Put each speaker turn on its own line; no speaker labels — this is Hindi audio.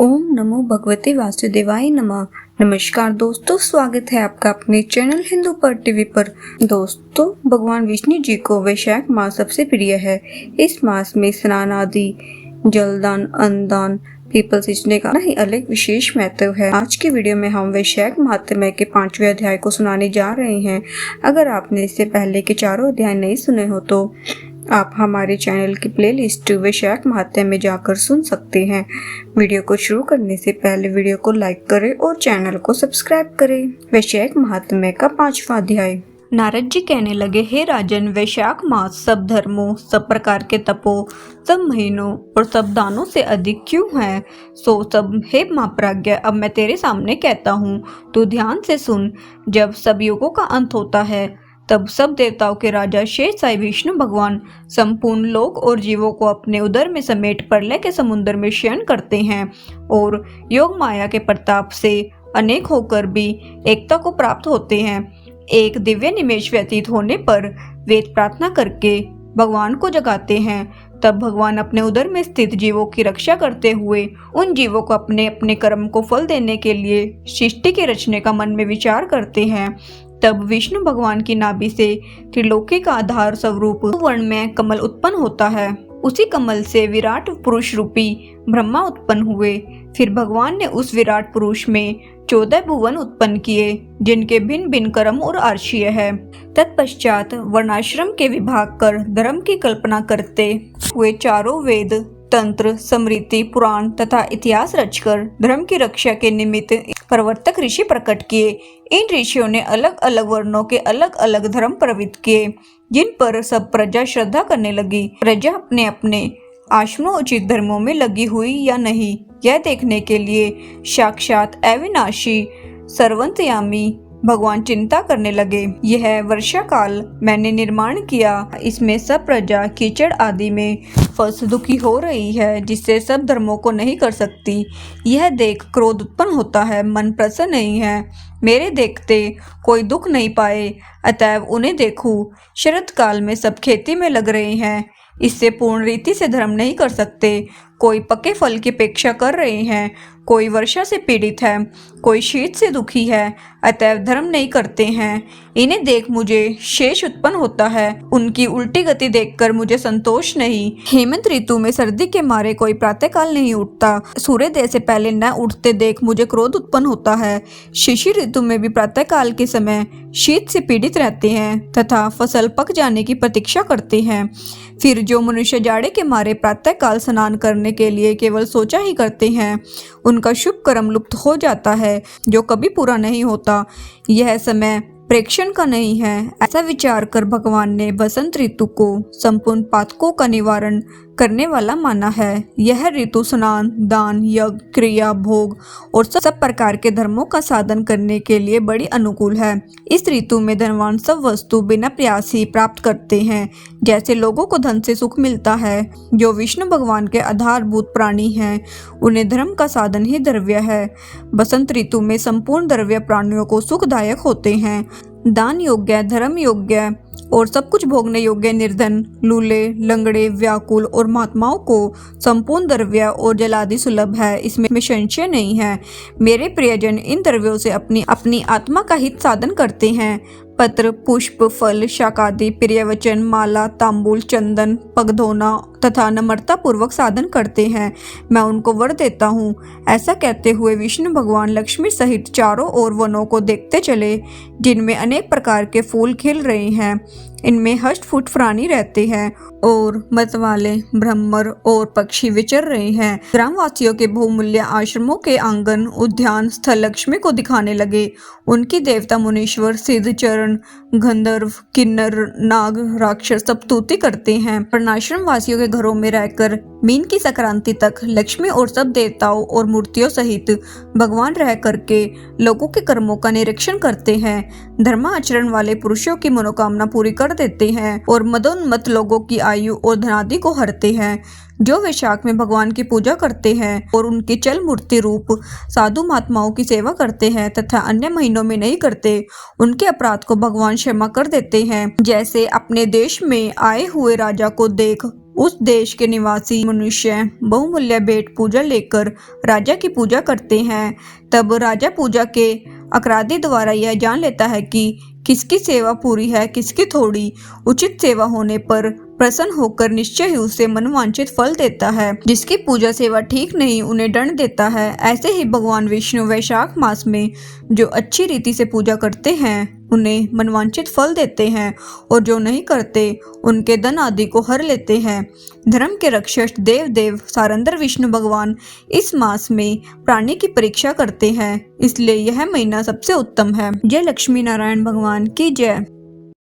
ओम नमो भगवते वासुदेवाय नमः। नमस्कार दोस्तों, स्वागत है आपका अपने चैनल हिंदू पर टीवी पर। दोस्तों, भगवान विष्णु जी को वैशाख मास सबसे प्रिय है। इस मास में स्नान आदि, जलदान, अन्नदान, पीपल सींचने का ही अलग विशेष महत्व है। आज की वीडियो में हम वैशाख महात्म्य के 5वें अध्याय को सुनाने जा रहे हैं। अगर आपने इससे पहले के चारों अध्याय नहीं सुने हो तो आप हमारे चैनल की प्लेलिस्ट वैशाख महात्म्य में जाकर सुन सकते हैं। वीडियो को शुरू करने से पहले वीडियो को लाइक करें और चैनल को सब्सक्राइब करें। वैशाख महात्म्य का 5वां अध्याय। नारद जी कहने लगे, हे राजन, वैशाख मास सब धर्मों, सब प्रकार के तपों, सब महीनों और सब दानों से अधिक क्यों है? सो सब हे महाप्राज्ञ, अब मैं तेरे सामने कहता हूँ, तू ध्यान से सुन। जब सब युगों का अंत होता है तब सब देवताओं के राजा शेषशायी विष्णु भगवान संपूर्ण लोक और जीवों को अपने उदर में समेट प्रलय के समुद्र में शयन करते हैं और योग माया के प्रताप से अनेक होकर भी एकता को प्राप्त होते हैं। एक दिव्य निमेष व्यतीत होने पर वेद प्रार्थना करके भगवान को जगाते हैं। तब भगवान अपने उदर में स्थित जीवों की रक्षा करते हुए उन जीवों को अपने अपने कर्म को फल देने के लिए सृष्टि के रचने का मन में विचार करते हैं। तब विष्णु भगवान की नाभि से त्रिलोकी का आधार स्वरूप वर्ण में कमल उत्पन्न होता है। उसी कमल से विराट पुरुष रूपी ब्रह्मा उत्पन्न हुए। फिर भगवान ने उस विराट पुरुष में 14 भुवन उत्पन्न किए, जिनके भिन्न भिन्न कर्म और आर्षीय है। तत्पश्चात वर्णाश्रम के विभाग कर धर्म की कल्पना करते हुए चारों वेद, तंत्र, स्मृति, पुराण तथा इतिहास रचकर धर्म की रक्षा के निमित्त प्रवर्तक ऋषि प्रकट किए। इन ऋषियों ने अलग अलग वर्णों के अलग अलग धर्म प्रवृत्त किए, जिन पर सब प्रजा श्रद्धा करने लगी। प्रजा अपने अपने आश्रमों उचित धर्मों में लगी हुई या नहीं, यह देखने के लिए साक्षात अविनाशी सर्वंतयामी भगवान चिंता करने लगे। यह वर्षा काल मैंने निर्माण किया, इसमें सब प्रजा कीचड़ आदि में फंस दुखी हो रही है, जिससे सब धर्मों को नहीं कर सकती। यह देख क्रोध उत्पन्न होता है, मन प्रसन्न नहीं है। मेरे देखते कोई दुख नहीं पाए, अतएव उन्हें देखूं। शरद काल में सब खेती में लग रहे हैं, इससे पूर्ण रीति से धर्म नहीं कर सकते। कोई पके फल की अपेक्षा कर रहे हैं, कोई वर्षा से पीड़ित है, कोई शीत से दुखी है, अतएव धर्म नहीं करते हैं। इन्हें देख मुझे शेष उत्पन्न होता है, उनकी उल्टी गति देखकर मुझे संतोष नहीं। हेमंत ऋतु में सर्दी के मारे कोई प्रातःकाल नहीं उठता, सूर्योदय से पहले न उठते देख मुझे क्रोध उत्पन्न होता है। शिशिर ऋतु में भी प्रातःकाल के समय शीत से पीड़ित रहते हैं तथा फसल पक जाने की प्रतीक्षा करते हैं। फिर जो मनुष्य जाड़े के मारे प्रातःकाल स्नान करने के लिए केवल सोचा ही करते हैं, उनका शुभ कर्म लुप्त हो जाता है, जो कभी पूरा नहीं होता। यह समय प्रेक्षण का नहीं है। ऐसा विचार कर भगवान ने बसंत ऋतु को संपूर्ण पातकों का निवारण करने वाला माना है। यह ऋतु स्नान, दान, यज्ञ, क्रिया, भोग और सब प्रकार के धर्मों का साधन करने के लिए बड़ी अनुकूल है। इस ऋतु में धनवान सब वस्तु बिना प्रयास ही प्राप्त करते हैं, जैसे लोगों को धन से सुख मिलता है। जो विष्णु भगवान के आधारभूत प्राणी हैं, उन्हें धर्म का साधन ही द्रव्य है। बसंत ऋतु में संपूर्ण द्रव्य प्राणियों को सुखदायक होते हैं। दान योग्य, धर्म योग्य और सब कुछ भोगने योग्य निर्धन, लूले, लंगड़े, व्याकुल और महात्माओं को संपूर्ण द्रव्य और जलादि सुलभ है, इसमें संशय नहीं है। मेरे प्रियजन इन द्रव्यों से अपनी आत्मा का हित साधन करते हैं। पत्र, पुष्प, फल, शाकादि, प्रिय वचन, माला, तांबूल, चंदन, पगधोना तथा नम्रता पूर्वक साधन करते हैं। मैं उनको वर देता हूँ। ऐसा कहते हुए विष्णु भगवान लक्ष्मी सहित चारों ओर वनों को देखते चले, जिनमें अनेक प्रकार के फूल खिल रहे हैं। इनमें हष्ट-पुष्ट प्राणी रहते हैं और मतवाले, भ्रमर और पक्षी विचर रहे हैं। ग्रामवासियों के बहुमूल्य आश्रमों के आंगन, उद्यान स्थल लक्ष्मी को दिखाने लगे। उनकी देवता, मुनीश्वर, सिद्ध, चरण, गंधर्व, किन्नर, नाग, राक्षस सब स्तुति करते हैं। वर्णाश्रम वासियों के घरों में रहकर मीन की संक्रांति तक लक्ष्मी और सब देवताओं और मूर्तियों सहित भगवान रह करके लोगों के कर्मों का निरीक्षण करते हैं। धर्माचरण वाले पुरुषों की मनोकामना पूरी कर देते हैं और मदोन्मत्त लोगों की आयु और धनादि को हरते हैं। जो वैशाख में भगवान की पूजा करते हैं और उनके चल मूर्ति रूप साधु महात्माओं की सेवा करते हैं तथा अन्य महीनों में नहीं करते, उनके अपराध को भगवान क्षमा कर देते हैं। जैसे अपने देश में आए हुए राजा को देख उस देश के निवासी मनुष्य बहुमूल्य भेंट पूजा लेकर राजा की पूजा करते हैं, तब राजा पूजा के अपराधी द्वारा यह जान लेता है कि किसकी सेवा पूरी है, किसकी थोड़ी। उचित सेवा होने पर प्रसन्न होकर निश्चय ही उसे मनवांछित फल देता है। जिसकी पूजा सेवा ठीक नहीं उन्हें दंड देता है। ऐसे ही भगवान विष्णु वैशाख मास में जो अच्छी रीति से पूजा करते हैं उन्हें मनवांछित फल देते हैं और जो नहीं करते उनके धन आदि को हर लेते हैं। धर्म के रक्षक देव सारंदर विष्णु भगवान इस मास में प्राणी की परीक्षा करते हैं, इसलिए यह महीना सबसे उत्तम है। जय लक्ष्मी नारायण भगवान की जय।